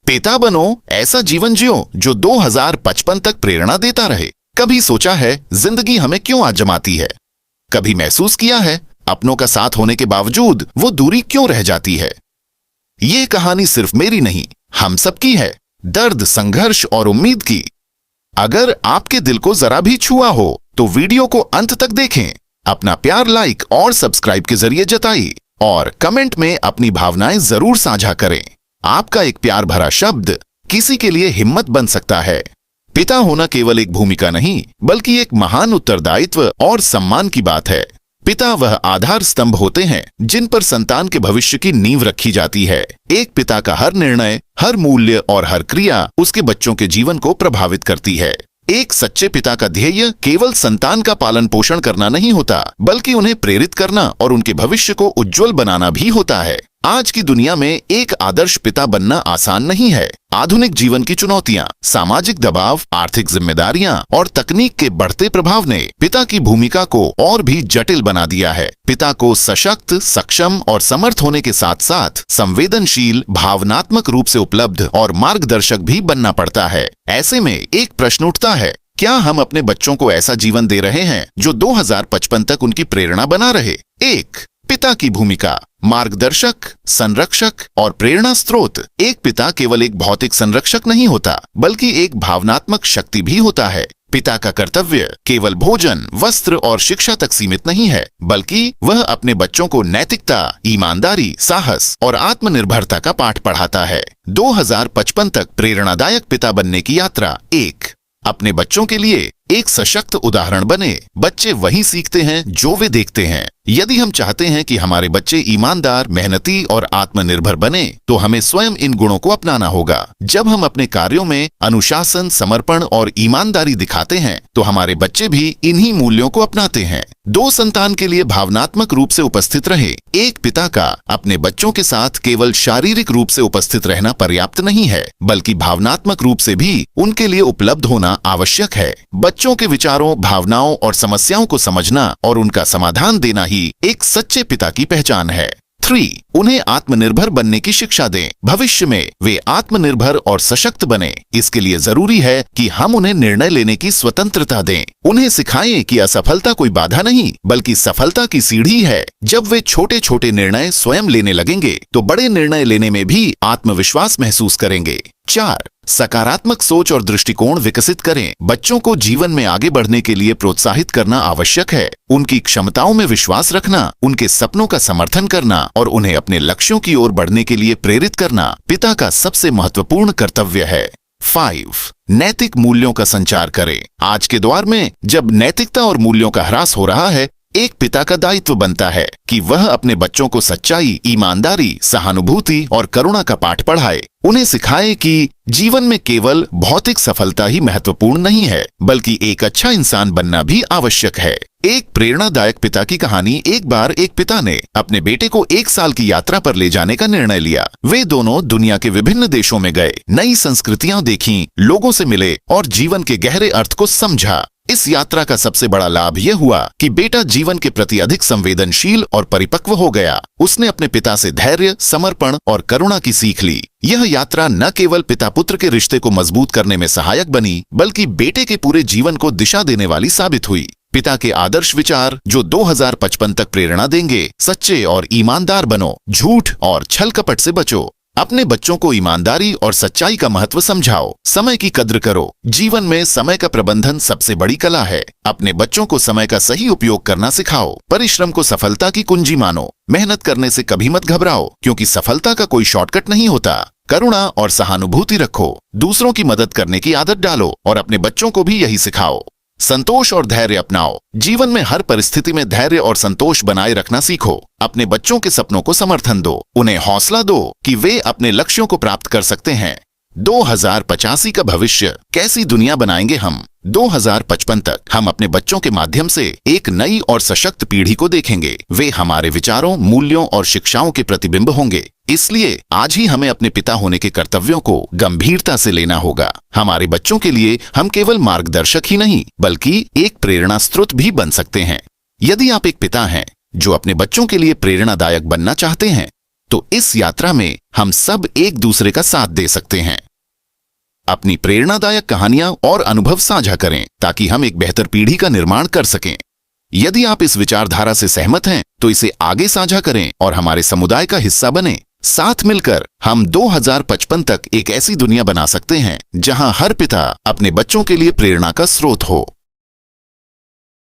पिता बनो, ऐसा जीवन जियो जो 2055 तक प्रेरणा देता रहे। कभी सोचा है जिंदगी हमें क्यों आजमाती है? कभी महसूस किया है अपनों का साथ होने के बावजूद वो दूरी क्यों रह जाती है? ये कहानी सिर्फ मेरी नहीं, हम सबकी है, दर्द, संघर्ष और उम्मीद की। अगर आपके दिल को जरा भी छुआ हो तो वीडियो को अंत तक देखें, अपना प्यार लाइक और सब्सक्राइब के जरिए जताइए और कमेंट में अपनी भावनाएं जरूर साझा करें। आपका एक प्यार भरा शब्द किसी के लिए हिम्मत बन सकता है। पिता होना केवल एक भूमिका नहीं, बल्कि एक महान उत्तरदायित्व और सम्मान की बात है। पिता वह आधार स्तंभ होते हैं जिन पर संतान के भविष्य की नींव रखी जाती है। एक पिता का हर निर्णय, हर मूल्य और हर क्रिया उसके बच्चों के जीवन को प्रभावित करती है। एक सच्चे पिता का ध्येय केवल संतान का पालन पोषण करना नहीं होता, बल्कि उन्हें प्रेरित करना और उनके भविष्य को उज्जवल बनाना भी होता है। आज की दुनिया में एक आदर्श पिता बनना आसान नहीं है। आधुनिक जीवन की चुनौतियां, सामाजिक दबाव, आर्थिक जिम्मेदारियां और तकनीक के बढ़ते प्रभाव ने पिता की भूमिका को और भी जटिल बना दिया है। पिता को सशक्त, सक्षम और समर्थ होने के साथ साथ संवेदनशील, भावनात्मक रूप से उपलब्ध और मार्गदर्शक भी बनना पड़ता है। ऐसे में एक प्रश्न उठता है, क्या हम अपने बच्चों को ऐसा जीवन दे रहे हैं जो 2055 तक उनकी प्रेरणा बना रहे? एक, पिता की भूमिका, मार्गदर्शक, संरक्षक और प्रेरणा स्रोत। एक पिता केवल एक भौतिक संरक्षक नहीं होता, बल्कि एक भावनात्मक शक्ति भी होता है। पिता का कर्तव्य केवल भोजन, वस्त्र और शिक्षा तक सीमित नहीं है, बल्कि वह अपने बच्चों को नैतिकता, ईमानदारी, साहस और आत्मनिर्भरता का पाठ पढ़ाता है। 2055 तक प्रेरणादायक पिता बनने की यात्रा। एक, अपने बच्चों के लिए एक सशक्त उदाहरण बने। बच्चे वही सीखते हैं जो वे देखते हैं। यदि हम चाहते हैं कि हमारे बच्चे ईमानदार, मेहनती और आत्मनिर्भर बने, तो हमें स्वयं इन गुणों को अपनाना होगा। जब हम अपने कार्यों में अनुशासन, समर्पण और ईमानदारी दिखाते हैं, तो हमारे बच्चे भी इन्हीं मूल्यों को अपनाते हैं। दो, संतान के लिए भावनात्मक रूप से उपस्थित रहे। एक पिता का अपने बच्चों के साथ केवल शारीरिक रूप से उपस्थित रहना पर्याप्त नहीं है, बल्कि भावनात्मक रूप से भी उनके लिए उपलब्ध होना आवश्यक है। बच्चों के विचारों, भावनाओं और समस्याओं को समझना और उनका समाधान देना ही एक सच्चे पिता की पहचान है। 3, उन्हें आत्मनिर्भर बनने की शिक्षा दें। भविष्य में वे आत्मनिर्भर और सशक्त बने। इसके लिए जरूरी है कि हम उन्हें निर्णय लेने की स्वतंत्रता दें। उन्हें सिखाएं कि असफलता कोई बाधा नहीं, बल्कि सफलता की सीढ़ी है। जब वे छोटे छोटे निर्णय स्वयं लेने लगेंगे, तो बड़े निर्णय लेने में भी आत्मविश्वास महसूस करेंगे। 4, सकारात्मक सोच और दृष्टिकोण विकसित करें। बच्चों को जीवन में आगे बढ़ने के लिए प्रोत्साहित करना आवश्यक है। उनकी क्षमताओं में विश्वास रखना, उनके सपनों का समर्थन करना और उन्हें अपने लक्ष्यों की ओर बढ़ने के लिए प्रेरित करना पिता का सबसे महत्वपूर्ण कर्तव्य है। 5, नैतिक मूल्यों का संचार करें। आज के दौर में जब नैतिकता और मूल्यों का ह्रास हो रहा है, एक पिता का दायित्व बनता है कि वह अपने बच्चों को सच्चाई, ईमानदारी, सहानुभूति और करुणा का पाठ पढ़ाए। उन्हें सिखाए कि जीवन में केवल भौतिक सफलता ही महत्वपूर्ण नहीं है, बल्कि एक अच्छा इंसान बनना भी आवश्यक है। एक प्रेरणादायक पिता की कहानी। एक बार एक पिता ने अपने बेटे को 1 साल की यात्रा पर ले जाने का निर्णय लिया। वे दोनों दुनिया के विभिन्न देशों में गए, नई संस्कृतियां देखीं, लोगों से मिले और जीवन के गहरे अर्थ को समझा। इस यात्रा का सबसे बड़ा लाभ यह हुआ कि बेटा जीवन के प्रति अधिक संवेदनशील और परिपक्व हो गया। उसने अपने पिता से धैर्य, समर्पण और करुणा की सीख ली। यह यात्रा न केवल पिता पुत्र के रिश्ते को मजबूत करने में सहायक बनी, बल्कि बेटे के पूरे जीवन को दिशा देने वाली साबित हुई। पिता के आदर्श विचार जो 2055 तक प्रेरणा देंगे। सच्चे और ईमानदार बनो, झूठ और छल कपट से बचो। अपने बच्चों को ईमानदारी और सच्चाई का महत्व समझाओ। समय की कद्र करो। जीवन में समय का प्रबंधन सबसे बड़ी कला है। अपने बच्चों को समय का सही उपयोग करना सिखाओ। परिश्रम को सफलता की कुंजी मानो। मेहनत करने से कभी मत घबराओ, क्योंकि सफलता का कोई शॉर्टकट नहीं होता। करुणा और सहानुभूति रखो। दूसरों की मदद करने की आदत डालो और अपने बच्चों को भी यही सिखाओ। संतोष और धैर्य अपनाओ। जीवन में हर परिस्थिति में धैर्य और संतोष बनाए रखना सीखो। अपने बच्चों के सपनों को समर्थन दो। उन्हें हौसला दो कि वे अपने लक्ष्यों को प्राप्त कर सकते हैं। 2085 का भविष्य कैसी दुनिया बनाएंगे हम? 2055 तक हम अपने बच्चों के माध्यम से एक नई और सशक्त पीढ़ी को देखेंगे। वे हमारे विचारों, मूल्यों और शिक्षाओं के प्रतिबिंब होंगे। इसलिए आज ही हमें अपने पिता होने के कर्तव्यों को गंभीरता से लेना होगा। हमारे बच्चों के लिए हम केवल मार्गदर्शक ही नहीं, बल्कि एक प्रेरणा स्रोत भी बन सकते हैं। यदि आप एक पिता हैं जो अपने बच्चों के लिए प्रेरणादायक बनना चाहते हैं, तो इस यात्रा में हम सब एक दूसरे का साथ दे सकते हैं। अपनी प्रेरणादायक कहानियां और अनुभव साझा करें ताकि हम एक बेहतर पीढ़ी का निर्माण कर सकें। यदि आप इस विचारधारा से सहमत हैं तो इसे आगे साझा करें और हमारे समुदाय का हिस्सा बने। साथ मिलकर हम 2055 तक एक ऐसी दुनिया बना सकते हैं जहां हर पिता अपने बच्चों के लिए प्रेरणा का स्रोत हो।